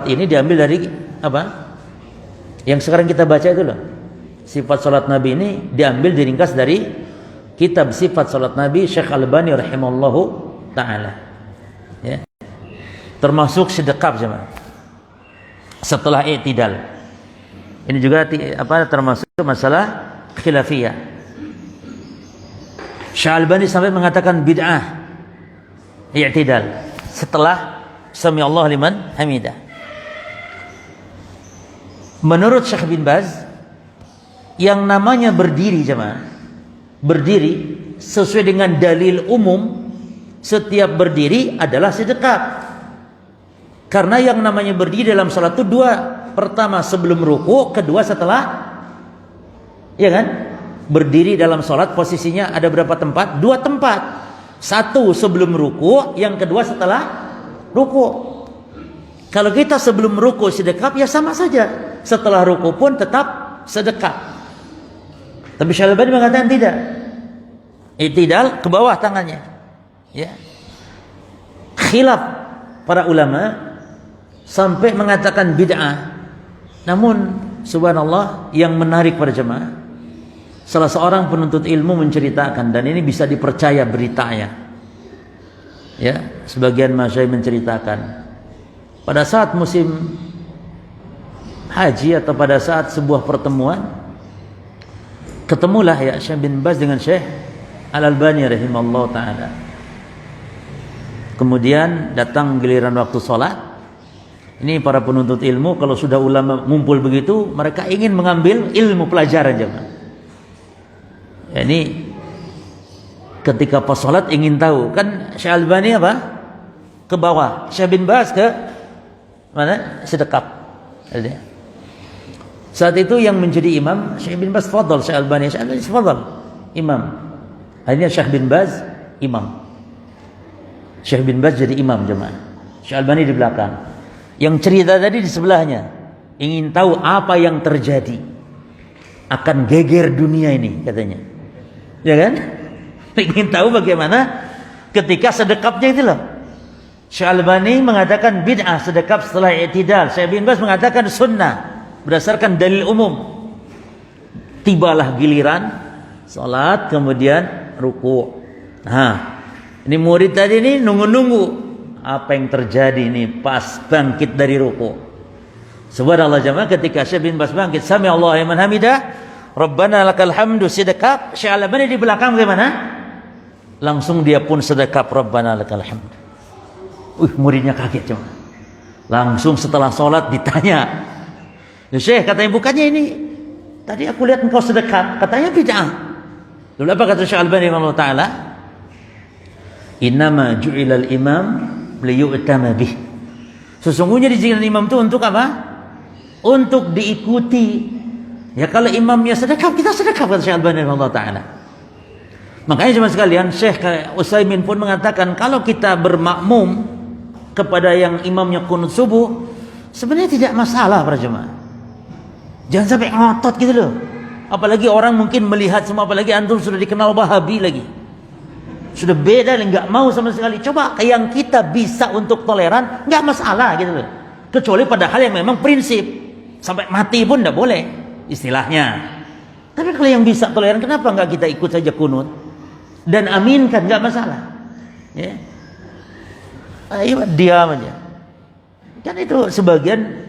Ini diambil dari apa? Yang sekarang kita baca itu loh. Sifat salat Nabi ini diambil diringkas dari kitab Sifat Salat Nabi Syekh Al-Albani rahimallahu taala. Ya. Termasuk sedekap jemaah. Setelah i'tidal. Ini juga termasuk masalah khilafiyah. Syekh Al-Albani sampai mengatakan bid'ah i'tidal setelah sami Allah liman hamidah. Menurut Syekh bin Baz, yang namanya berdiri jemaah, berdiri sesuai dengan dalil umum, setiap berdiri adalah sedekap. Karena yang namanya berdiri dalam salat itu dua. Pertama sebelum ruku, kedua setelah. Ya kan? Berdiri dalam salat posisinya ada berapa tempat? Dua tempat. Satu sebelum ruku, yang kedua setelah ruku. Kalau kita sebelum ruku sedekap ya sama saja. Setelah ruku pun tetap sedekap. Tapi Syekh Al-Albani mengatakan tidak. I'tidal ke bawah tangannya. Ya. Khilaf para ulama sampai mengatakan bid'ah. Namun subhanallah yang menarik pada jemaah, salah seorang penuntut ilmu menceritakan, dan ini bisa dipercaya beritanya. Ya, sebagian masyayikh menceritakan pada saat musim haji atau pada saat sebuah pertemuan, ketemulah ya Syekh bin Baz dengan Syekh Al-Albani rahimahullah ta'ala. Kemudian datang giliran waktu sholat. Ini para penuntut ilmu kalau sudah ulama ngumpul begitu, mereka ingin mengambil ilmu pelajaran jemaah. Ya, ini ketika pas sholat ingin tahu, kan Syekh Al-Albani apa? Ke bawah, Syekh bin Baz ke mana? Sedekap. Saat itu yang menjadi imam Syekh bin Baz, fadhal Syekh Al-Albani, Syekh Al-Albani fadhal imam. Akhirnya Syekh bin Baz imam. Syekh bin Baz jadi imam jemaah. Syekh Al-Albani di belakang. Yang cerita tadi di sebelahnya, ingin tahu apa yang terjadi. Akan geger dunia ini katanya. Ya kan? Ingin tahu bagaimana ketika sedekapnya itu loh. Syekh Al-Albani mengatakan bid'ah sedekap setelah i'tidal. Syekh bin Baz mengatakan sunnah berdasarkan dalil umum. Tibalah giliran salat kemudian ruku. Nah, ini murid tadi ini nunggu-nunggu apa yang terjadi nih pas bangkit dari ruku. Subhanallah jemaah, ketika Syekh bin Baz bangkit sami Allahu liman hamidah, Rabbana lakal hamdu, sedekap. Syekh Al-Albani di belakang bagaimana? Langsung dia pun sedekap Rabbana lakal hamdu. Muridnya kaget cuma. Langsung setelah sholat ditanya, ya Syekh, katanya bukannya ini tadi aku lihat engkau sedekap, katanya bid'ah. Lalu apa kata Syekh Al-Albani rahimahullah ta'ala? Innama ju'ilal imam liyu'tama bih. Sesungguhnya dijadikan imam itu untuk apa? Untuk diikuti. Ya kalau imamnya sedekap, kita sedekap, kata Syekh Al-Albani rahimahullah ta'ala. Makanya cuma sekalian Syekh Utsaimin pun mengatakan kalau kita bermakmum kepada yang imamnya qunut subuh, sebenarnya tidak masalah para jemaah. Jangan sampai ngotot gitu loh. Apalagi orang mungkin melihat semua, apalagi antum sudah dikenal Wahabi lagi. Sudah beda, nggak mau sama sekali. Coba yang kita bisa untuk toleran, nggak masalah gitu loh. Kecuali pada hal yang memang prinsip. Sampai mati pun nggak boleh istilahnya. Tapi kalau yang bisa toleran, kenapa nggak kita ikut saja kunut dan aminkan, nggak masalah. Ya. Ayo diam aja. Kan itu sebagian.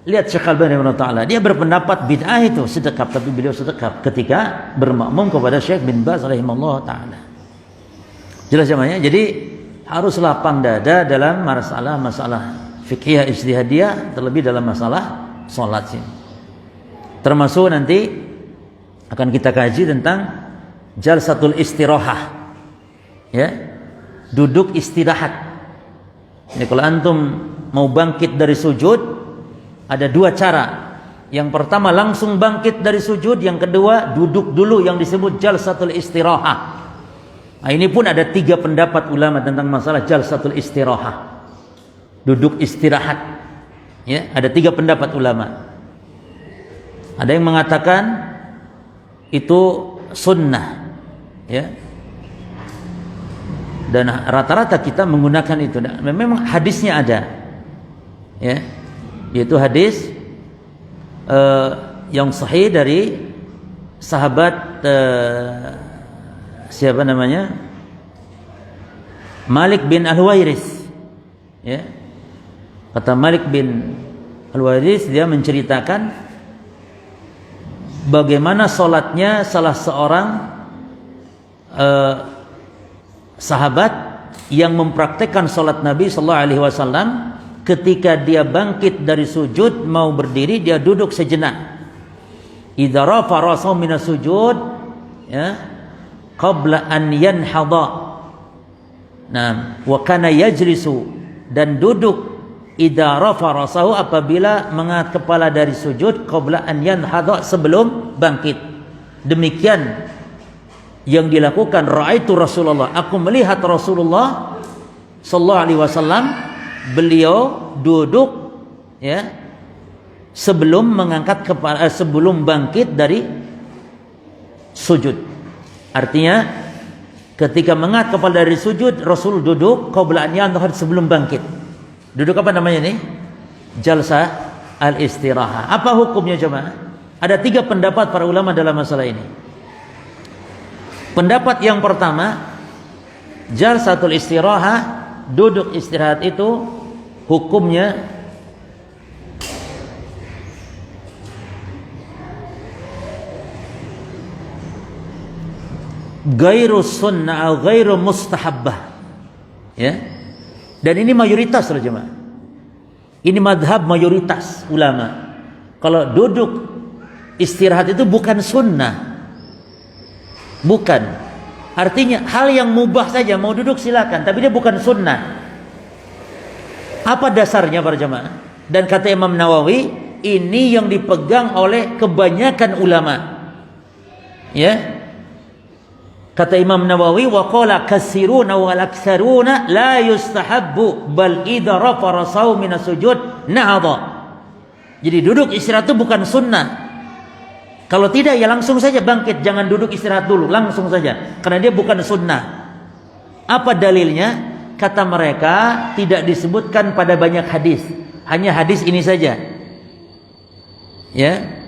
Lihat Syekh Al-Albani rahimahullah ta'ala, dia berpendapat bid'ah itu sedekap, tapi beliau sedekap ketika bermakmum kepada Syekh bin Baz rahimahullah ta'ala. Jelas namanya. Jadi harus lapang dada dalam masalah fikih ijtihadiyah, terlebih dalam masalah salat sini. Termasuk nanti akan kita kaji tentang jalsatul istirahah. Ya. Duduk istirahat. Ini kalau antum mau bangkit dari sujud, ada dua cara. Yang pertama langsung bangkit dari sujud, yang kedua duduk dulu yang disebut jalsatul istirahah. Nah, ini pun ada 3 pendapat ulama tentang masalah jalsatul istirahah. Duduk istirahat. Ya, ada 3 pendapat ulama. Ada yang mengatakan itu sunnah. Ya. Dan rata-rata kita menggunakan itu. Memang hadisnya ada. Ya. yaitu hadis yang sahih dari sahabat siapa namanya, Malik bin Al-Huwairis, ya. Kata Malik bin Al-Huwairis, dia menceritakan bagaimana salatnya salah seorang sahabat yang mempraktekkan salat Nabi sallallahu alaihi wasallam. Ketika dia bangkit dari sujud mau berdiri, dia duduk sejenak. Idza rafa ra'sahu minas sujud, ya, qabla an yanhadha. Nah, wa kana yajlisu, dan duduk idza rafa ra'sahu apabila mengangkat kepala dari sujud, qabla an yanhadha, sebelum bangkit. Demikian yang dilakukan raaitu Rasulullah, aku melihat Rasulullah sallallahu alaihi wasallam, beliau duduk, ya, sebelum mengangkat kepala, sebelum bangkit dari sujud. Artinya ketika mengangkat kepala dari sujud, Rasul duduk qabla an yanhad, sebelum bangkit. Duduk apa namanya ini? Jalsa al-istirahah. Apa hukumnya jemaah? Ada 3 pendapat para ulama dalam masalah ini. Pendapat yang pertama, jalsatul istirahah, duduk istirahat itu hukumnya gairu sunnah atau gairu mustahabbah, ya. Dan ini mayoritas loh jemaah. Ini madhab mayoritas ulama. Kalau duduk istirahat itu bukan sunnah, bukan. Artinya hal yang mubah saja, mau duduk silakan, tapi dia bukan sunnah. Apa dasarnya para jemaah? Dan kata Imam Nawawi, ini yang dipegang oleh kebanyakan ulama, ya. Kata Imam Nawawi, wa qala katsiruna wal aktsaruna la yustahabbu bal idza rafa rasahu minas sujud nahadha. Jadi duduk istirahat itu bukan sunnah. Kalau tidak ya langsung saja bangkit, jangan duduk istirahat dulu, langsung saja, karena dia bukan sunnah. Apa dalilnya? Kata mereka tidak disebutkan pada banyak hadis, hanya hadis ini saja, ya.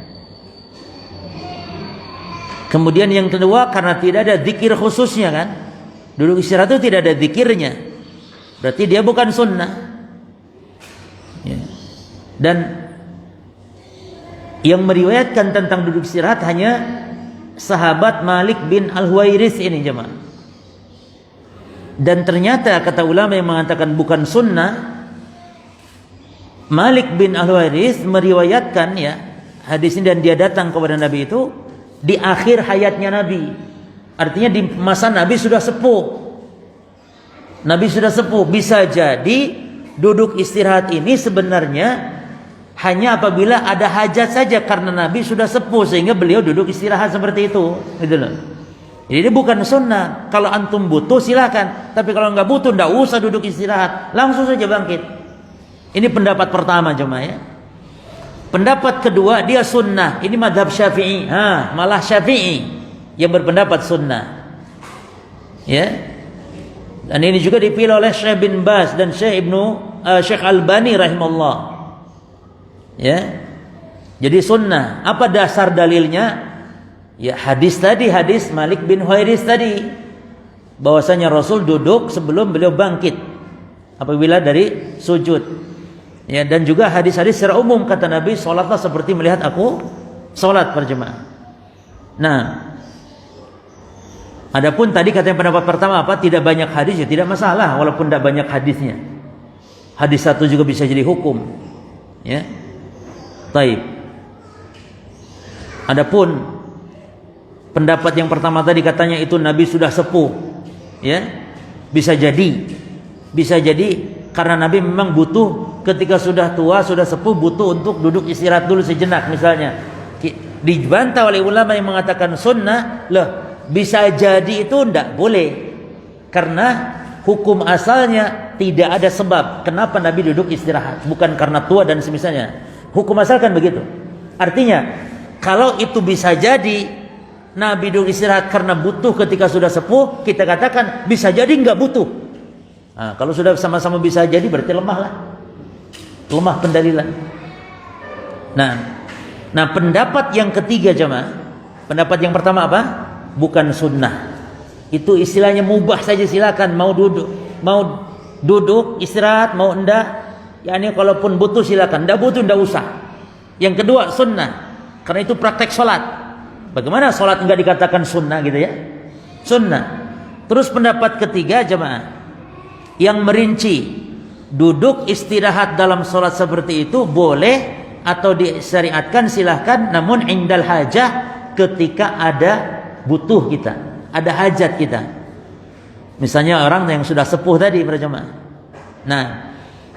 Kemudian yang kedua, karena tidak ada zikir khususnya kan, duduk istirahat itu tidak ada zikirnya, berarti dia bukan sunnah, ya. Dan yang meriwayatkan tentang duduk istirahat hanya sahabat Malik bin Al-Huwairis ini jemaah. Dan ternyata kata ulama yang mengatakan bukan sunnah, Malik bin Al-Huwairis meriwayatkan, ya, hadis ini, dan dia datang kepada Nabi itu di akhir hayatnya Nabi. Artinya di masa Nabi sudah sepuh. Nabi sudah sepuh. Bisa jadi duduk istirahat ini sebenarnya hanya apabila ada hajat saja, karena Nabi sudah sepuh sehingga beliau duduk istirahat seperti itu, gitu loh. Jadi ini bukan sunnah. Kalau antum butuh silakan, tapi kalau nggak butuh nggak usah duduk istirahat, langsung saja bangkit. Ini pendapat pertama jemaah, ya. Pendapat kedua, dia sunnah. Ini madhab Syafi'i, malah Syafi'i yang berpendapat sunnah, ya. Dan ini juga dipilih oleh Syekh bin Baz dan Syekh Albani rahimahullah, ya. Jadi sunnah. Apa dasar dalilnya? Ya hadis tadi, hadis Malik bin Huwairis tadi, bahwasanya Rasul duduk sebelum beliau bangkit apabila dari sujud, ya. Dan juga hadis-hadis secara umum, kata Nabi, salatlah seperti melihat aku salat, berjemaah. Nah, adapun tadi kata yang pendapat pertama apa, tidak banyak hadis, ya tidak masalah walaupun tidak banyak hadisnya. Hadis satu juga bisa jadi hukum, ya. Taib. Adapun pendapat yang pertama tadi, katanya itu Nabi sudah sepuh, ya. Bisa jadi karena Nabi memang butuh, ketika sudah tua, sudah sepuh, butuh untuk duduk istirahat dulu sejenak misalnya. Dibantah oleh ulama yang mengatakan sunnah, loh, bisa jadi itu tidak boleh, karena hukum asalnya tidak ada sebab kenapa Nabi duduk istirahat, bukan karena tua dan semisalnya. Hukum asal kan begitu. Artinya kalau itu bisa jadi Nabi duduk istirahat karena butuh ketika sudah sepuh, kita katakan bisa jadi nggak butuh. Nah, kalau sudah sama-sama bisa jadi berarti lemah pendalilan. Nah, nah pendapat yang ketiga jemaah, pendapat yang pertama apa? Bukan sunnah. Itu istilahnya mubah saja, silakan mau duduk istirahat, mau enggak, yakni kalaupun butuh silakan, enggak butuh enggak usah. Yang kedua sunnah, karena itu praktek sholat. Bagaimana sholat enggak dikatakan sunnah gitu ya? Sunnah. Terus pendapat ketiga jemaah, yang merinci duduk istirahat dalam sholat seperti itu boleh atau disyariatkan silahkan, namun indal hajah, ketika ada butuh kita, ada hajat kita. Misalnya orang yang sudah sepuh tadi para jemaah. Nah,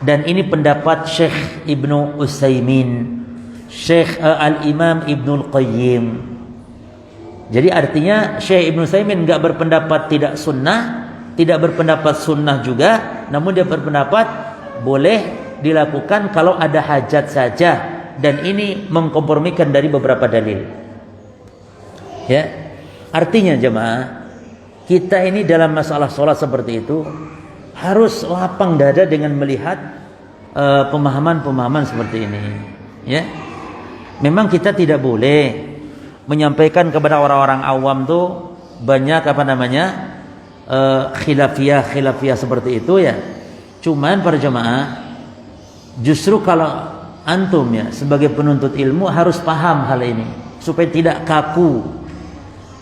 dan ini pendapat Syekh Ibnu Utsaimin, Syekh Al-Imam Ibnul Qayyim. Jadi artinya Syekh Ibnu Utsaimin enggak berpendapat tidak sunnah, tidak berpendapat sunnah juga, namun dia berpendapat boleh dilakukan kalau ada hajat saja, dan ini mengkompromikan dari beberapa dalil. Ya, artinya jemaah, kita ini dalam masalah sholat seperti itu harus lapang dada dengan melihat pemahaman-pemahaman seperti ini. Ya, memang kita tidak boleh menyampaikan kepada orang-orang awam tuh banyak khilafiyah seperti itu ya. Cuman para jemaah, justru kalau antum ya sebagai penuntut ilmu harus paham hal ini supaya tidak kaku.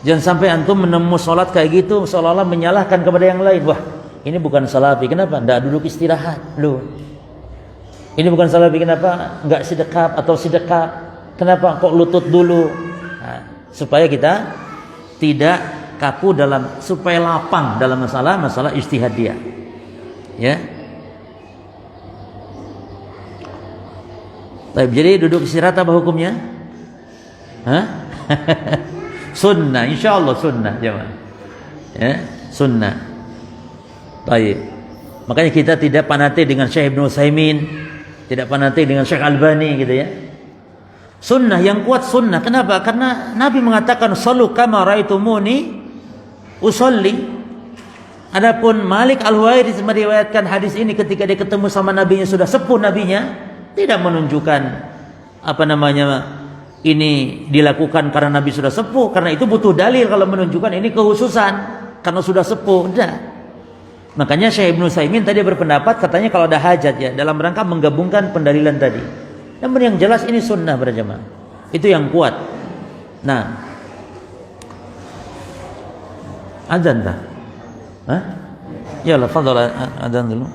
Jangan sampai antum menemu sholat kayak gitu seolah-olah menyalahkan kepada yang lain. Wah, ini bukan salafi, kenapa enggak duduk istirahat? Loh, ini bukan salafi, kenapa enggak sedekap atau sedekap? Kenapa kok lutut dulu? Nah, supaya kita tidak kaku supaya lapang dalam masalah ijtihad dia. Ya. Baik, jadi duduk istirahat apa hukumnya? Hah? Sunnah, insyaallah sunnah jemaah. Ya, sunnah. Baik. Makanya kita tidak panati dengan Syekh Ibnu Utsaimin, tidak panati dengan Syekh Albani gitu ya. Sunnah yang kuat sunnah. Kenapa? Karena Nabi mengatakan sallu kama raitumuni usolli. Adapun Malik Al-Huwairits meriwayatkan hadis ini ketika dia ketemu sama nabinya, sudah sepuh nabinya, tidak menunjukkan ini dilakukan karena Nabi sudah sepuh, karena itu butuh dalil kalau menunjukkan ini kekhususan karena sudah sepuh. Enggak. Makanya Syekh Ibnu Utsaimin tadi berpendapat, katanya kalau ada hajat ya, dalam rangka menggabungkan pendalilan tadi. Namun yang jelas ini sunnah berjamaah. Itu yang kuat. Nah, azan dah. Hah? Ya lah, fadhal azan dulu.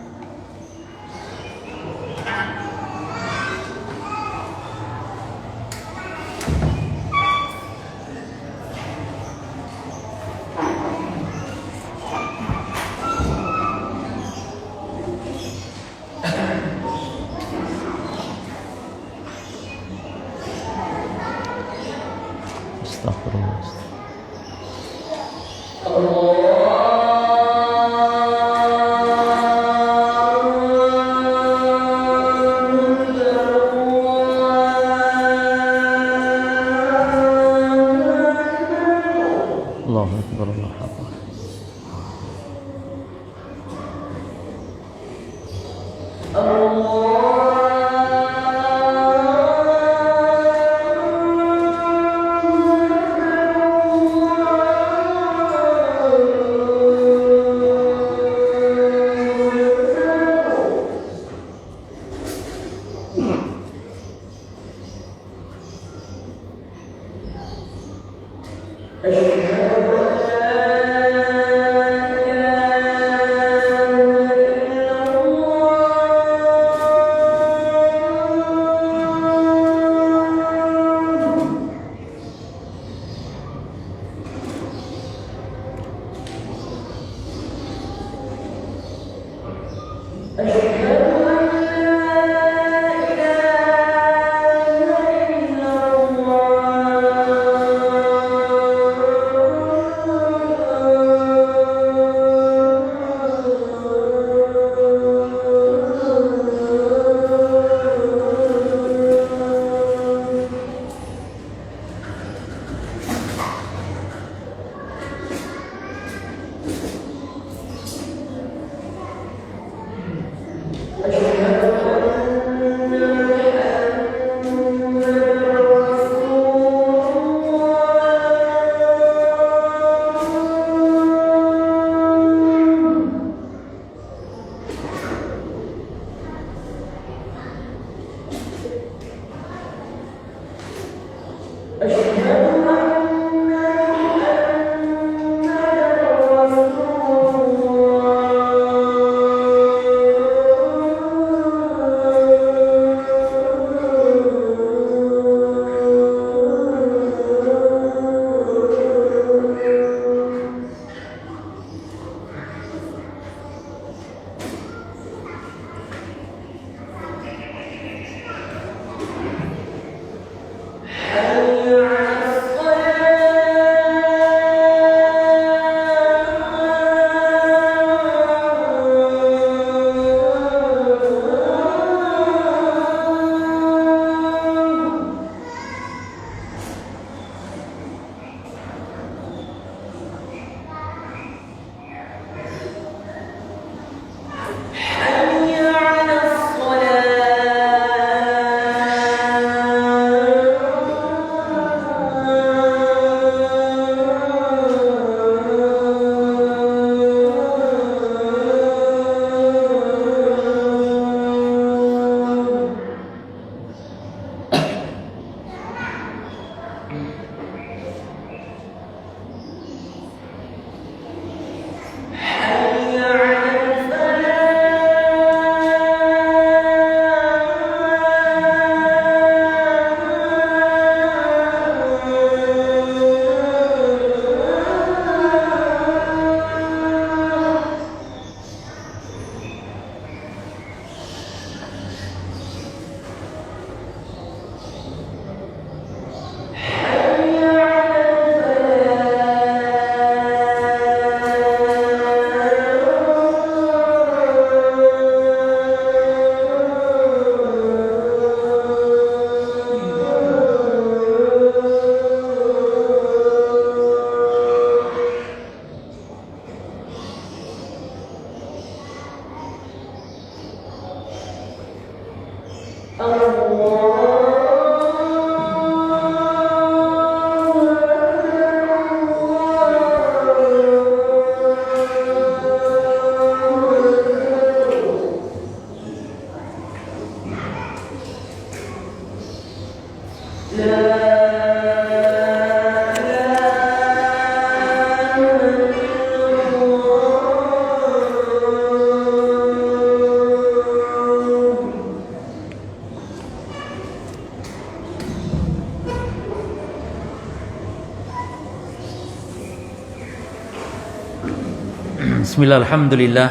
Bismillah, alhamdulillah,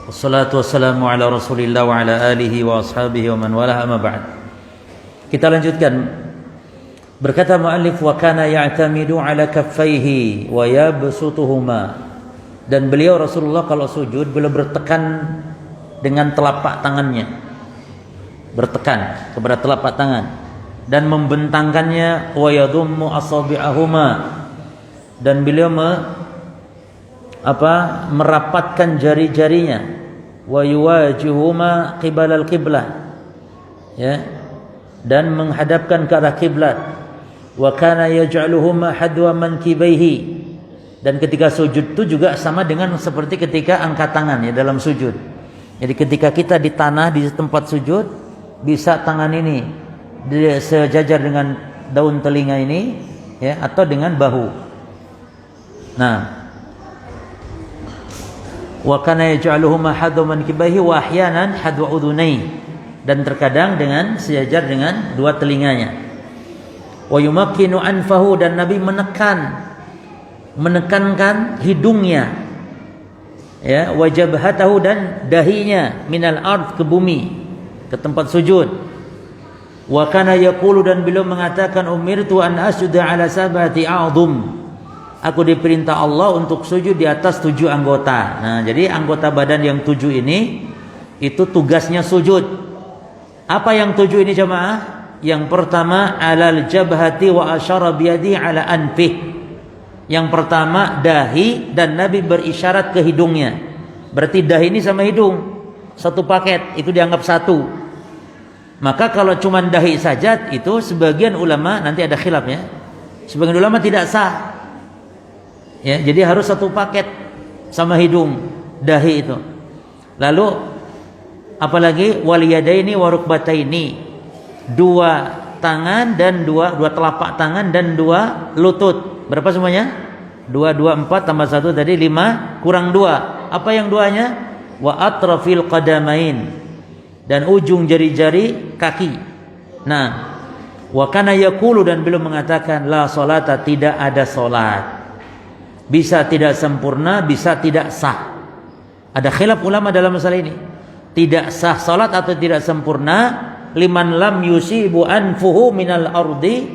wassalatu wassalamu ala rasulillah wa ala alihi wa ashabihi wa man walah, amma ba'd. Kita lanjutkan. Berkata muallif, wa kana ya'tamidu ala kaffaihi wa yabsutuhuma. Dan beliau Rasulullah kalau sujud beliau bertekan dengan telapak tangannya, bertekan kepada telapak tangan dan membentangkannya, wa yadhummu asabi'ahuma, dan beliau merapatkan jari-jarinya, wa yuwajihuhuma qibalal qiblah, ya, dan menghadapkan ke arah kiblat, wa kana yaj'aluhuma hadwa mankibaihi, dan ketika sujud itu juga sama dengan seperti ketika angkat tangan ya dalam sujud. Jadi ketika kita di tanah di tempat sujud, bisa tangan ini sejajar dengan daun telinga ini ya, atau dengan bahu. Nah, wa kana yaj'aluhuma hadwa mankibaihi wa ahyanan hadwa udhunai, dan terkadang dengan sejajar dengan dua telinganya. Wa yumakkinu anfahu, dan Nabi menekankan hidungnya, ya, wa jabhatahu, dan dahinya, minal ard, ke bumi, ke tempat sujud. Wa kana yaqulu, dan beliau mengatakan, umirtu an asjuda ala sab'ati a'dhum, aku diperintah Allah untuk sujud di atas 7 anggota. Nah, jadi anggota badan yang 7 ini itu tugasnya sujud. Apa yang 7 ini jemaah? Yang pertama, alal jabhati wa asyara biyadi ala anfih. Yang pertama dahi, dan Nabi berisyarat ke hidungnya. Berarti dahi ini sama hidung satu paket, itu dianggap satu. Maka kalau cuma dahi saja, itu sebagian ulama, nanti ada khilaf ya, sebagian ulama tidak sah. Ya, jadi harus satu paket sama hidung, dahi itu. Lalu apalagi waliyadaini warukbataini, 2 tangan dan 2 telapak tangan dan 2 lutut. Berapa semuanya? 2 4 tambah 1 tadi 5 kurang 2. Apa yang 2-nya? Wa atrafil qadamain, dan ujung jari-jari kaki. Nah, wa kana yaqulu, dan beliau mengatakan, la salata, tidak ada salat. Bisa tidak sempurna, bisa tidak sah. Ada khilaf ulama dalam masalah ini. Tidak sah salat atau tidak sempurna, liman lam yusibu anfuhu minal ardi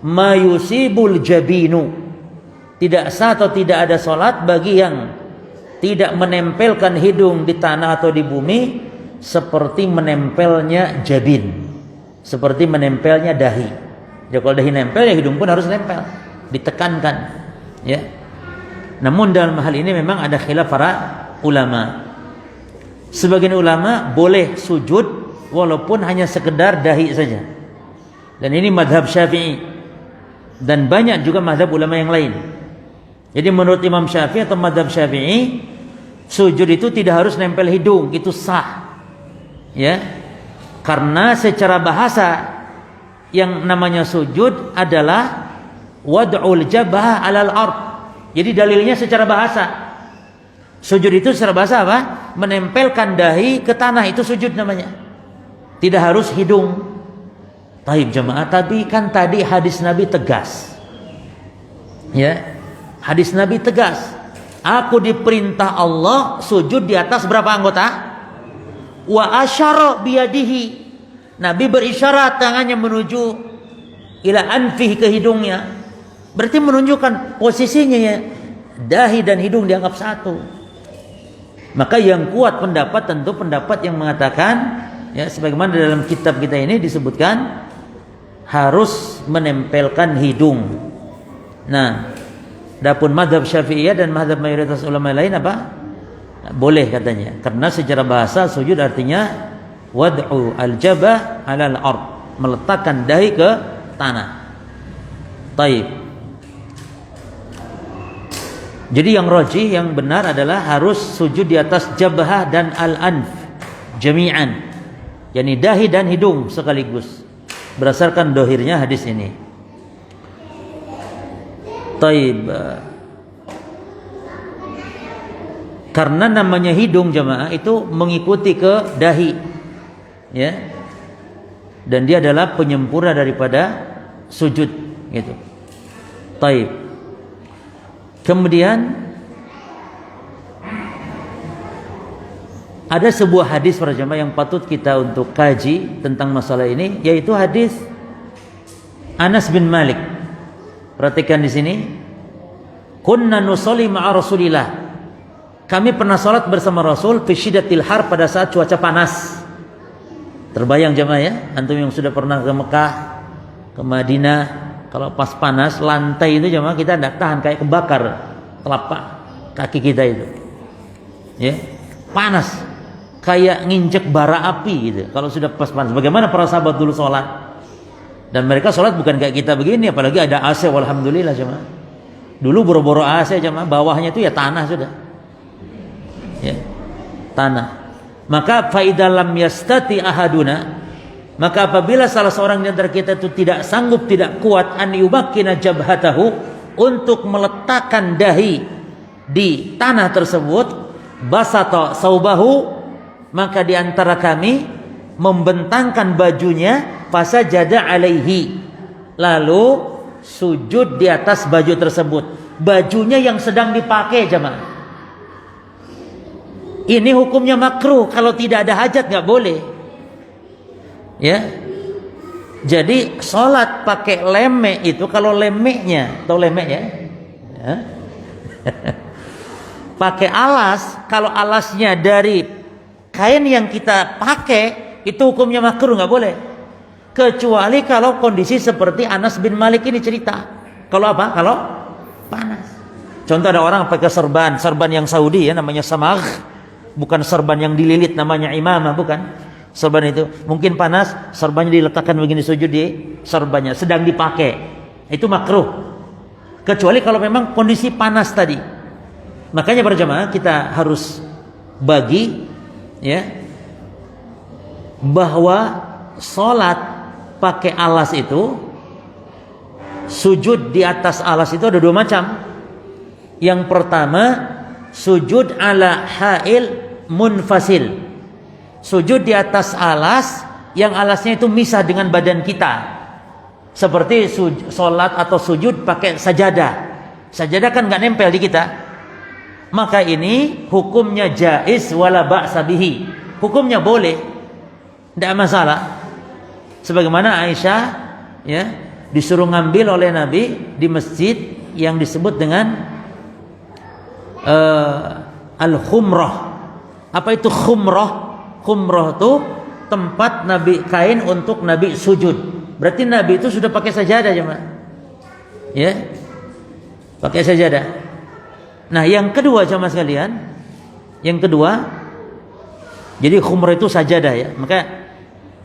ma yusibul jabinu. Tidak sah atau tidak ada salat bagi yang tidak menempelkan hidung di tanah atau di bumi seperti menempelnya jabin, seperti menempelnya dahi. Jadi kalau dahi nempel, ya hidung pun harus nempel, ditekankan, ya. Namun dalam hal ini memang ada khilaf para ulama. Sebagian ulama boleh sujud walaupun hanya sekedar dahi saja. Dan ini madhab Syafi'i. Dan banyak juga madhab ulama yang lain. Jadi menurut Imam Syafi'i atau madhab Syafi'i, sujud itu tidak harus nempel hidung, itu sah. Ya. Karena secara bahasa yang namanya sujud adalah wad'ul jabah 'alal ard. Jadi dalilnya secara bahasa. Sujud itu secara bahasa apa? Menempelkan dahi ke tanah, itu sujud namanya. Tidak harus hidung. Taib jemaah, tapi kan tadi hadis Nabi tegas. Ya. Hadis Nabi tegas. Aku diperintah Allah sujud di atas berapa anggota? Wa asyara biyadihi. Nabi berisyarat tangannya menuju ila anfih, ke hidungnya. Berarti menunjukkan posisinya ya, dahi dan hidung dianggap satu. Maka yang kuat pendapat tentu pendapat yang mengatakan, ya, sebagaimana dalam kitab kita ini disebutkan harus menempelkan hidung. Nah, adapun mazhab Syafi'iyah dan mazhab mayoritas ulama lain apa? Boleh katanya. Karena secara bahasa sujud artinya wad'u al-jabah 'alal ard. meletakkan dahi ke tanah. Taib. Jadi yang rajih, yang benar adalah harus sujud di atas jabhah dan al-anf jami'an, yakni dahi dan hidung sekaligus, berdasarkan dohirnya hadis ini. Taib. Karena namanya hidung jamaah itu mengikuti ke dahi, ya, dan dia adalah penyempurna daripada sujud, gitu. Taib. Kemudian ada sebuah hadis para jamaah yang patut kita untuk kaji tentang masalah ini, yaitu hadis Anas bin Malik. Perhatikan di sini. Kunna nusolli ma'a Rasulillah. Kami pernah salat bersama Rasul fi syiddatil har, pada saat cuaca panas. Terbayang jamaah ya, antum yang sudah pernah ke Mekah, ke Madinah, kalau pas panas lantai itu jamaah kita tidak tahan, kayak kebakar telapak kaki kita itu. Ya, panas. Kayak nginjek bara api gitu. Kalau sudah pas panas. Bagaimana para sahabat dulu salat? Dan mereka salat bukan kayak kita begini, apalagi ada AC, walhamdulillah jemaah. Dulu boro-boro AC jemaah, bawahnya itu ya tanah sudah. Ya, tanah. Maka faidalam yastati ahaduna, maka apabila salah seorang di antara kita itu tidak sanggup, tidak kuat an yumakkina jabhatahu, untuk meletakkan dahi di tanah tersebut, basata saubahu, maka di antara kami membentangkan bajunya, fasajada alaihi, lalu sujud di atas baju tersebut. Bajunya yang sedang dipakai jemaah. Ini hukumnya makruh, kalau tidak ada hajat nggak boleh. Ya. Jadi sholat pakai lemek itu, kalau lemeknya, tahu lemeknya? Ya. Pakai alas, kalau alasnya dari kain yang kita pakai, itu hukumnya makruh, nggak boleh. Kecuali kalau kondisi seperti Anas bin Malik ini cerita. Kalau apa? Kalau panas. Contoh ada orang pakai serban yang Saudi ya, namanya samagh. Bukan serban yang dililit namanya imamah, bukan. Serban itu mungkin panas, serbannya diletakkan begini, sujud di serbannya, sedang dipakai. Itu makruh. Kecuali kalau memang kondisi panas tadi. Makanya para jamaah kita harus bagi ya, bahwa salat pakai alas itu, sujud di atas alas itu ada dua macam. Yang pertama, sujud ala hail munfasil, sujud di atas alas yang alasnya itu misah dengan badan kita, seperti sholat atau sujud pakai sajadah. Sajadah kan nggak nempel di kita, maka ini hukumnya jaiz wala ba'sa bihi, hukumnya boleh, tidak masalah. Sebagaimana Aisyah ya disuruh ngambil oleh Nabi di masjid yang disebut dengan al-khumrah. Apa itu khumrah? Khumrah itu tempat Nabi, kain untuk Nabi sujud. Berarti Nabi itu sudah pakai sajadah jemaah. Ya. Pakai sajadah. Nah, yang kedua jemaah sekalian, yang kedua, jadi khumrah itu sajadah ya. Maka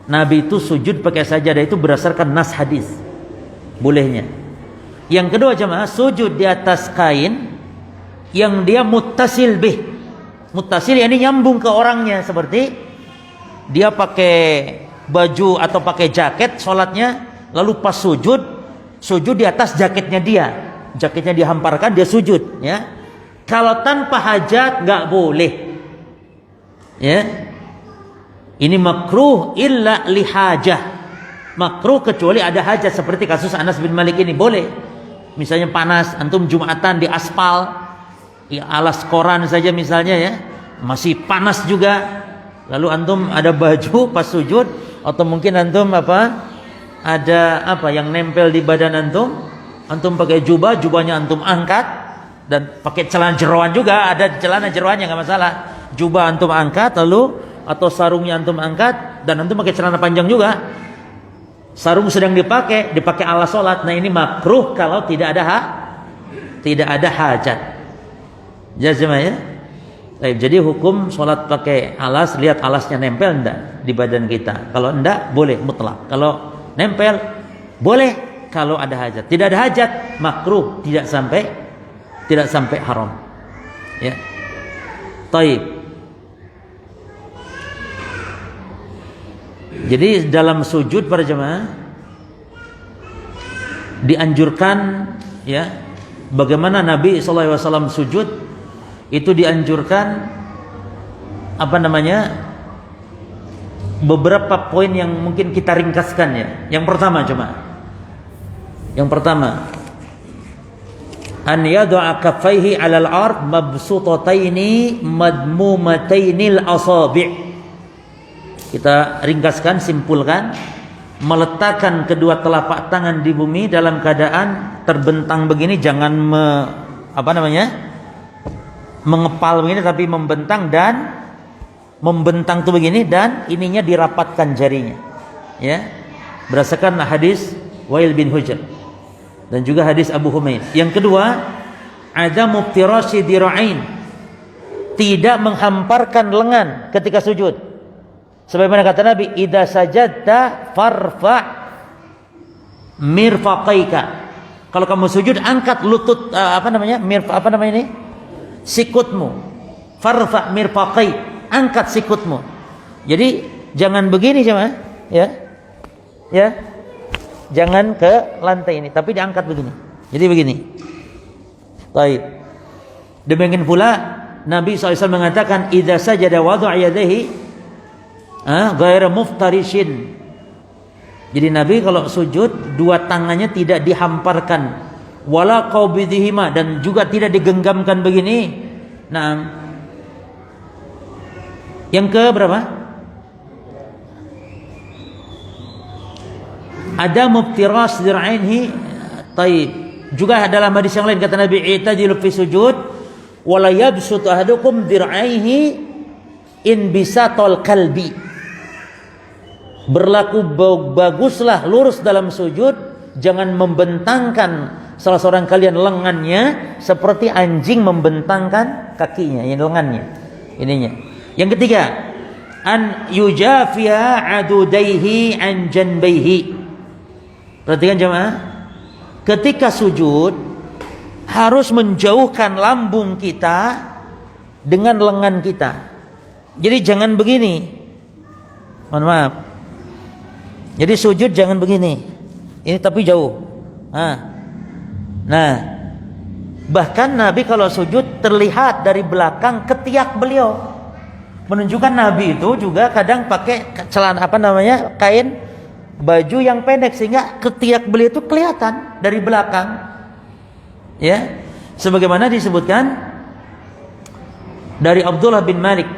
Nabi itu sujud pakai sajadah itu berdasarkan nas hadis. Bolehnya. Yang kedua jemaah, sujud di atas kain yang dia muttasil bih. Muttasil yakni nyambung ke orangnya, seperti dia pakai baju atau pakai jaket sholatnya, lalu pas sujud di atas jaketnya dia. Jaketnya dihamparkan, dia sujud ya. Kalau tanpa hajat nggak boleh. Ya. Ini makruh illa lihajah. Makruh kecuali ada hajat, seperti kasus Anas bin Malik ini boleh. Misalnya panas, antum Jumatan di aspal, ya, alas koran saja misalnya ya, masih panas juga, lalu antum ada baju pas sujud, atau mungkin antum ada yang nempel di badan antum pakai jubahnya antum angkat, dan pakai celana jeroan juga, ada celana jeroannya nggak masalah, jubah antum angkat, lalu atau sarungnya antum angkat, dan antum pakai celana panjang juga, sarung sedang dipakai alas sholat. Nah ini makruh kalau tidak ada hajat. Jazmah ya. Jadi hukum sholat pakai alas, lihat alasnya nempel enggak di badan kita. Kalau enggak boleh mutlak. Kalau nempel, boleh kalau ada hajat. Tidak ada hajat, makruh, tidak sampai haram. Ya. Taib. Jadi dalam sujud para jemaah dianjurkan, ya, bagaimana Nabi SAW sujud itu dianjurkan beberapa poin yang mungkin kita ringkaskan, ya. Yang pertama an yad'a kaffaihi 'alal ard mabsutataini madmumatainil asabi'. Kita ringkaskan, simpulkan, meletakkan kedua telapak tangan di bumi dalam keadaan terbentang begini, jangan mengepal begini, tapi membentang tuh begini, dan ininya dirapatkan jarinya, ya, berdasarkan hadis Wail bin Hujr dan juga hadis Abu Humaid. Yang kedua, ada mubtirashi dira'ain, tidak menghamparkan lengan ketika sujud. Sebagaimana kata Nabi, idza sajadta farfa' mirfaqaika. Kalau kamu sujud, angkat lutut sikutmu. Farfa' mirfaqai, angkat sikutmu. Jadi jangan begini jemaah, ya. Ya. Jangan ke lantai ini, tapi diangkat begini. Jadi begini. Baik. Demikian pula Nabi SAW mengatakan, idza sajada wada'a yadayhi ghairu muftarishin. Jadi Nabi kalau sujud, dua tangannya tidak dihamparkan, wala qabidhihima, dan juga tidak digenggamkan begini. Nah, yang ke berapa? Ada mubtiras dir'ainhi. Taib. Juga dalam hadis yang lain kata Nabi, i'tadilu fi sujud wala yabsut ahadukum dir'aihi in bisatal kalbi. Berlaku baguslah, lurus dalam sujud, jangan membentangkan salah seorang kalian lengannya seperti anjing membentangkan kakinya, lengannya, ininya. Yang ketiga, an yujafiya adudaihi an janbaihi. Perhatikan jemaah, ketika sujud harus menjauhkan lambung kita dengan lengan kita. Jadi jangan begini. Mohon maaf. Jadi sujud jangan begini. Ini tapi jauh. Nah, bahkan Nabi kalau sujud terlihat dari belakang ketiak beliau. Menunjukkan Nabi itu juga kadang pakai celana kain baju yang pendek sehingga ketiak beliau itu kelihatan dari belakang. Ya. Sebagaimana disebutkan dari Abdullah bin Malik,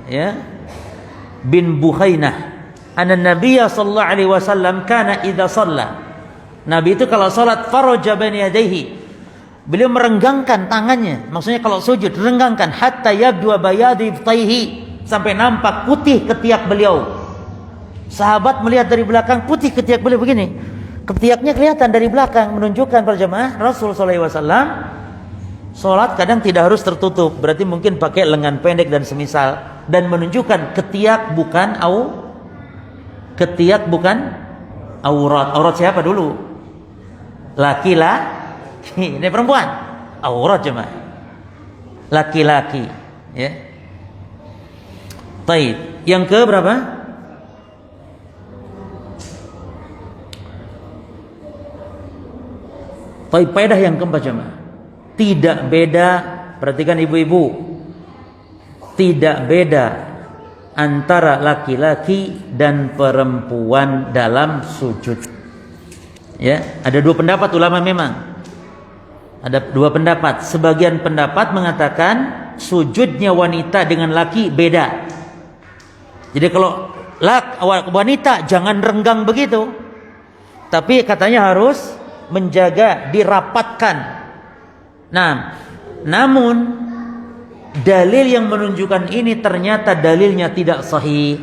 ya, bin Buhainah, anna Nabiyya sallallahu alaihi wasallam kana idza shalla. Nabi itu kalau salat faraja baina yadayhi. Beliau merenggangkan tangannya. Maksudnya kalau sujud renggangkan hatta yabdu bayadi ibtaihi, sampai nampak putih ketiak beliau. Sahabat melihat dari belakang putih ketiak beliau begini. Ketiaknya kelihatan dari belakang, menunjukkan para jemaah Rasul sallallahu alaihi wasallam salat kadang tidak harus tertutup. Berarti mungkin pakai lengan pendek dan semisal, dan menunjukkan ketiak bukan aurat. Aurat siapa dulu? Laki-laki. Ini perempuan. Aurat jemaah. Laki-laki, ya. Baik. Yang ke berapa? Baik, faedah yang keempat jemaah. Tidak beda, perhatikan ibu-ibu. Tidak beda antara laki-laki dan perempuan dalam sujud. Ya, ada dua pendapat ulama memang. Ada dua pendapat. Sebagian pendapat mengatakan sujudnya wanita dengan laki beda. Jadi kalau wanita jangan renggang begitu. Tapi katanya harus menjaga, dirapatkan. Nah, namun dalil yang menunjukkan ini ternyata dalilnya tidak sahih,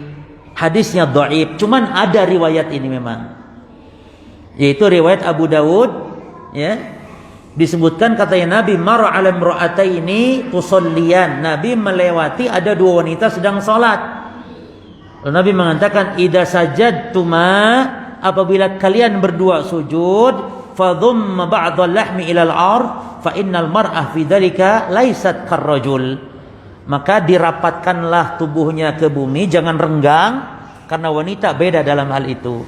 hadisnya dhaif. Cuman ada riwayat ini memang, yaitu riwayat Abu Dawud, ya, disebutkan katanya Nabi marra 'ala imra'ataini tusalliyan. Nabi melewati ada dua wanita sedang salat. Lalu Nabi mengatakan idza sajadtuma apabila kalian berdua sujud, fadhumma ba'dal lahmi ilal ard, fa innal mar'ah fi dzalika laysat karrajul. Maka dirapatkanlah tubuhnya ke bumi, jangan renggang, karena wanita beda dalam hal itu.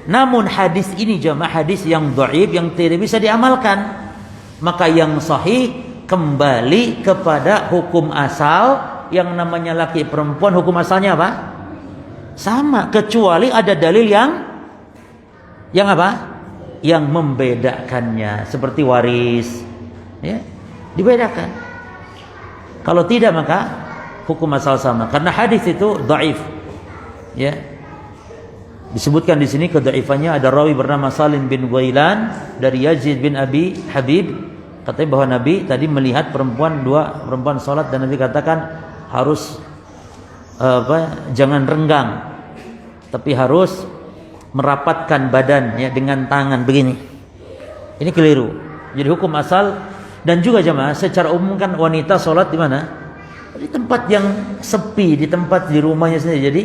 Namun hadis ini jemaah hadis yang dhaif, yang tidak bisa diamalkan. Maka yang sahih kembali kepada hukum asal, yang namanya laki perempuan hukum asalnya apa? Sama, kecuali ada dalil yang apa? Yang membedakannya, seperti waris, ya, dibedakan. Kalau tidak maka hukum asal sama, karena hadis itu dhaif. Ya. Disebutkan di sini kedhaifannya, ada rawi bernama Salim bin Ghailan dari Yazid bin Abi Habib, katanya bahwa Nabi tadi melihat dua perempuan salat, dan Nabi katakan harus jangan renggang, tapi harus merapatkan badannya dengan tangan begini. Ini keliru. Jadi hukum asal. Dan juga jemaah secara umum kan wanita sholat di mana? Di tempat yang sepi, di tempat di rumahnya sendiri. Jadi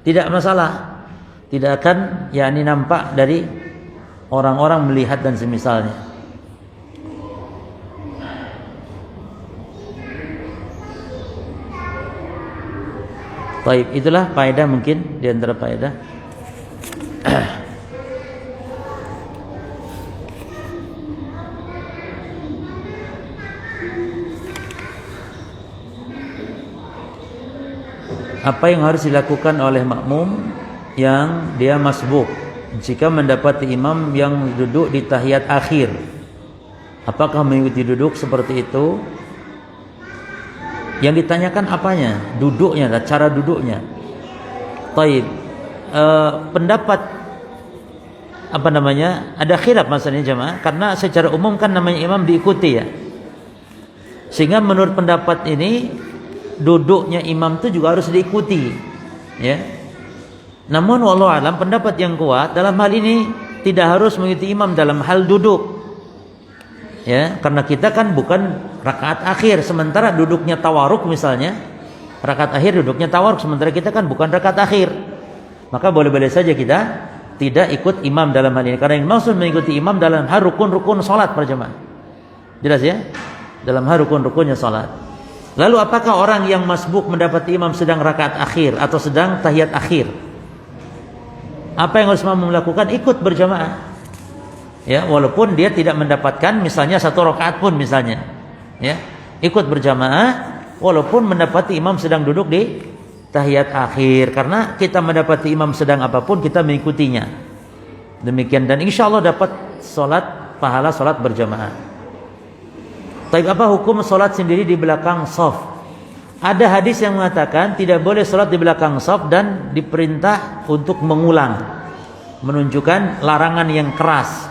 tidak masalah, tidak akan yakni nampak dari orang-orang melihat dan semisalnya. Baik, itulah faedah mungkin di antara faedah. Apa yang harus dilakukan oleh makmum yang dia masbuk jika mendapati imam yang duduk di tahiyat akhir? Apakah mengikuti duduk seperti itu? Yang ditanyakan apanya? Duduknya, cara duduknya. Taib. Pendapat ada khilaf masalahnya jemaah, karena secara umum kan namanya imam diikuti ya. Sehingga menurut pendapat ini duduknya imam itu juga harus diikuti, ya. Namun wallahu alam pendapat yang kuat dalam hal ini tidak harus mengikuti imam dalam hal duduk, ya, karena kita kan bukan rakaat akhir, sementara duduknya tawaruk misalnya, rakaat akhir duduknya tawaruk, sementara kita kan bukan rakaat akhir, maka boleh-boleh saja kita tidak ikut imam dalam hal ini, karena yang maksud mengikuti imam dalam hal rukun-rukun salat berjamaah. Jelas ya? Dalam hal rukun-rukunnya salat. Lalu apakah orang yang masbuk mendapati imam sedang rakaat akhir atau sedang tahiyat akhir? Apa yang harus makmum lakukan? Ikut berjamaah. Ya, walaupun dia tidak mendapatkan misalnya satu rakaat pun misalnya. Ya, ikut berjamaah walaupun mendapati imam sedang duduk di tahiyat akhir, karena kita mendapati imam sedang apapun kita mengikutinya. Demikian, dan insya Allah dapat pahala salat berjamaah. Tapi apa hukum solat sendiri di belakang shaf? Ada hadis yang mengatakan tidak boleh solat di belakang shaf dan diperintah untuk mengulang, menunjukkan larangan yang keras.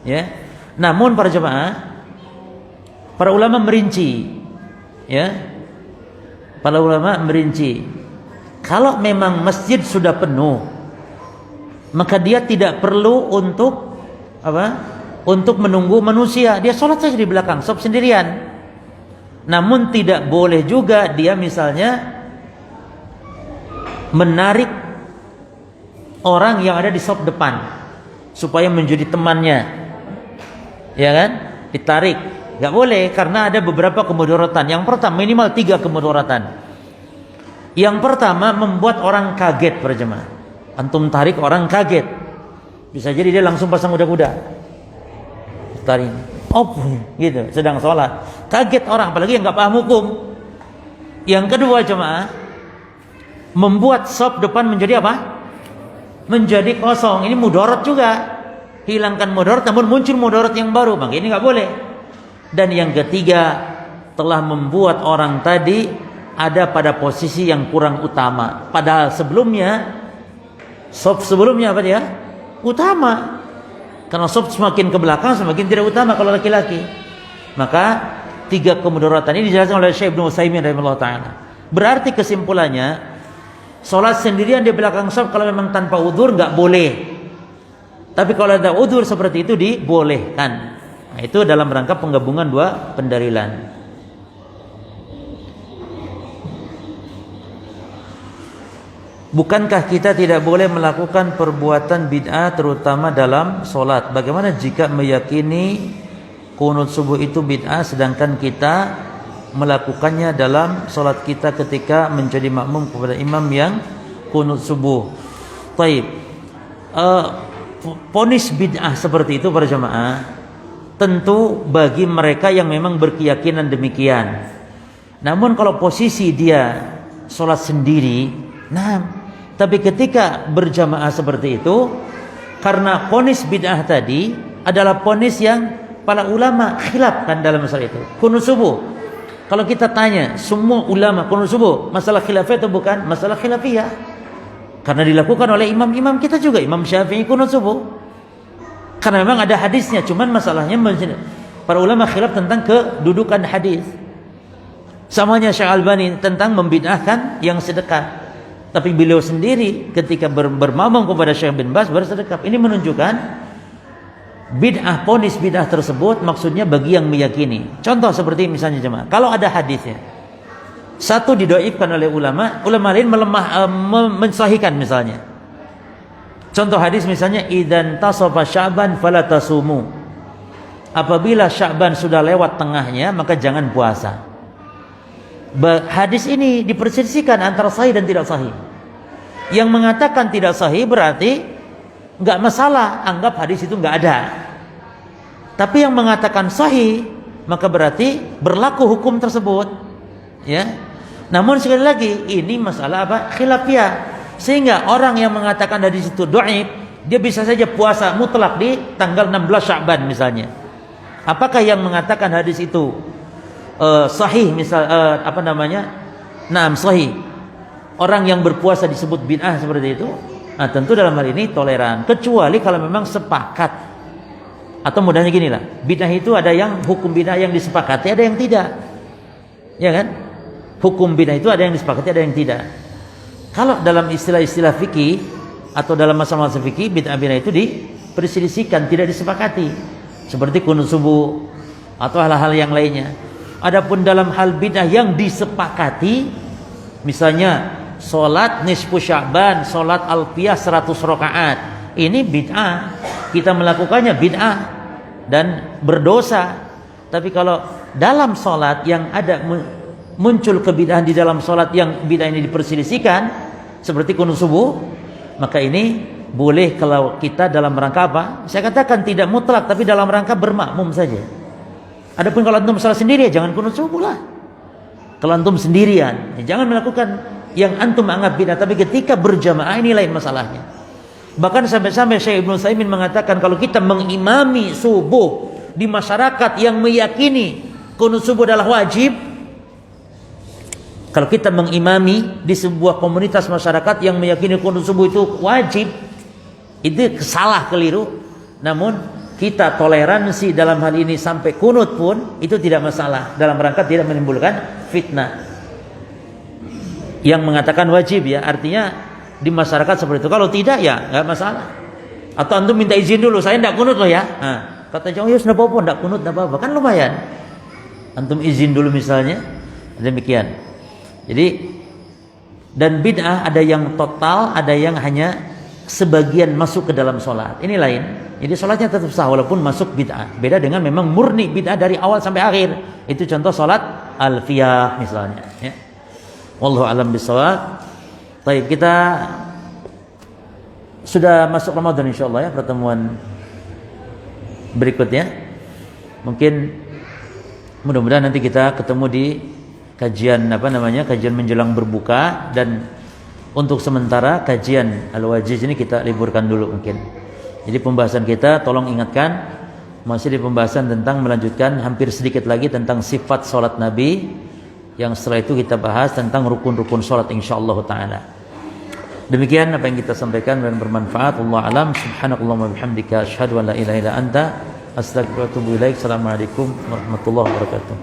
Ya. Namun para jemaah, para ulama merinci, ya. Para ulama merinci, kalau memang masjid sudah penuh, maka dia tidak perlu untuk untuk menunggu manusia, dia sholat saja di belakang shaf sendirian. Namun tidak boleh juga dia misalnya menarik orang yang ada di shaf depan supaya menjadi temannya, ya kan? Ditarik, nggak boleh, karena ada beberapa kemudaratan. Yang pertama, minimal 3 kemudaratan. Yang pertama, membuat orang kaget berjemaah. Antum tarik orang kaget, bisa jadi dia langsung pasang kuda-kuda. Tarik, gitu, sedang sholat, kaget orang, apalagi yang nggak paham hukum. Yang kedua jemaah, membuat shaf depan menjadi apa? Menjadi kosong. Ini mudarat juga, hilangkan mudarat, namun muncul mudarat yang baru, maka ini nggak boleh. Dan yang ketiga, telah membuat orang tadi ada pada posisi yang kurang utama, padahal sebelumnya shaf sebelumnya apa dia? Utama. Karena shaf semakin ke belakang semakin tidak utama kalau laki-laki. Maka 3 kemudaratan ini dijelaskan oleh Syekh Ibnu Utsaimin rahimahullah taala. Berarti kesimpulannya, sholat sendirian di belakang shaf kalau memang tanpa udzur nggak boleh. Tapi kalau ada udzur seperti itu dibolehkan. Nah, itu dalam rangka penggabungan 2 pendalilan. Bukankah kita tidak boleh melakukan perbuatan bid'ah terutama dalam solat? Bagaimana jika meyakini kunut subuh itu bid'ah sedangkan kita melakukannya dalam solat kita ketika menjadi makmum kepada imam yang kunut subuh? Taib. Ponis bid'ah seperti itu para jamaah tentu bagi mereka yang memang berkeyakinan demikian. Namun kalau posisi dia solat sendiri, nah, tapi ketika berjamaah seperti itu, karena ponis bid'ah tadi adalah ponis yang para ulama khilafkan dalam masalah itu. Kunut subuh, kalau kita tanya semua ulama kunut subuh masalah khilafiyah atau bukan? Masalah khilafiyah, karena dilakukan oleh imam-imam kita juga. Imam Syafi'i kunut subuh karena memang ada hadisnya. Cuman masalahnya para ulama khilaf tentang kedudukan hadis. Samanya Syekh Albani tentang membid'ahkan yang sedekah. Tapi beliau sendiri ketika bermakmum kepada Syekh bin Baz bersedekap. Ini menunjukkan bid'ah, ponis bid'ah tersebut maksudnya bagi yang meyakini. Contoh seperti misalnya jemaah, kalau ada hadisnya, satu didoifkan oleh ulama, ulama lain mensahihkan misalnya. Contoh hadis misalnya, idzan tasafa Sya'ban fala tasumu. Apabila Sya'ban sudah lewat tengahnya, maka jangan puasa. Hadis ini diperselisihkan antara sahih dan tidak sahih. Yang mengatakan tidak sahih berarti nggak masalah, anggap hadis itu nggak ada. Tapi yang mengatakan sahih, maka berarti berlaku hukum tersebut, ya. Namun sekali lagi ini masalah apa? Khilafiyah. Sehingga orang yang mengatakan hadis itu dhaif, dia bisa saja puasa mutlak di tanggal 16 Sya'ban misalnya. Apakah yang mengatakan hadis itu sahih misal Naam sahih. Orang yang berpuasa disebut bid'ah seperti itu. Nah, tentu dalam hal ini toleran, kecuali kalau memang sepakat. Atau mudahnya gini lah, bid'ah itu ada yang hukum bid'ah yang disepakati, ada yang tidak. Ya kan? Hukum bid'ah itu ada yang disepakati, ada yang tidak. Kalau dalam istilah-istilah fikih atau dalam masalah-masalah fikih, bid'ah-bid'ah itu diperselisihkan, tidak disepakati. Seperti kunut subuh atau hal-hal yang lainnya. Adapun dalam hal bid'ah yang disepakati, misalnya solat nisfu Sya'ban, solat alfiyah 100 rakaat, ini bid'ah, kita melakukannya bid'ah dan berdosa. Tapi kalau dalam solat yang ada muncul kebid'ahan di dalam solat yang bid'ah ini diperselisihkan, seperti kunut subuh, maka ini boleh kalau kita dalam rangka apa? Saya katakan tidak mutlak, tapi dalam rangka bermakmum saja. Adapun kalau antum salat sendiri, ya jangan kunut subuh lah. Kalau antum sendirian, ya jangan melakukan yang antum anggap bid'ah. Tapi ketika berjamaah ini lain masalahnya. Bahkan sampai-sampai Syekh Ibnu Utsaimin mengatakan kalau kita mengimami subuh di masyarakat yang meyakini kunut subuh adalah wajib, kalau kita mengimami di sebuah komunitas masyarakat yang meyakini kunut subuh itu wajib, itu salah, keliru. Namun kita toleransi dalam hal ini sampai kunut pun itu tidak masalah, dalam rangka tidak menimbulkan fitnah. Yang mengatakan wajib ya artinya di masyarakat seperti itu. Kalau tidak ya nggak masalah. Atau antum minta izin dulu, saya tidak kunut loh ya. Nah, kata jauh ya sudah apa-apa, tidak kunut tidak apa-apa, kan lumayan. Antum izin dulu misalnya, demikian. Jadi dan bid'ah ada yang total, ada yang hanya sebagian masuk ke dalam sholat. Ini lain. Jadi sholatnya tetap sah walaupun masuk bid'ah. Beda dengan memang murni bid'ah dari awal sampai akhir. Itu contoh sholat alfiyah misalnya. Ya. Wallahu a'lam bishawab. Baik, kita sudah masuk Ramadan insyaallah ya, pertemuan berikutnya. Mungkin mudah-mudahan nanti kita ketemu di kajian kajian menjelang berbuka, dan untuk sementara kajian Al-Wajiz ini kita liburkan dulu mungkin. Jadi pembahasan kita tolong ingatkan masih di pembahasan tentang melanjutkan hampir sedikit lagi tentang sifat salat Nabi, yang setelah itu kita bahas tentang rukun-rukun salat insyaallah taala. Demikian apa yang kita sampaikan dan bermanfaat. Wallahu alam. Subhanakallahumma bihamdika asyhadu an la ilaha illa anta astaghfiruka wa atubu ilaik. Assalamualaikum warahmatullahi wabarakatuh.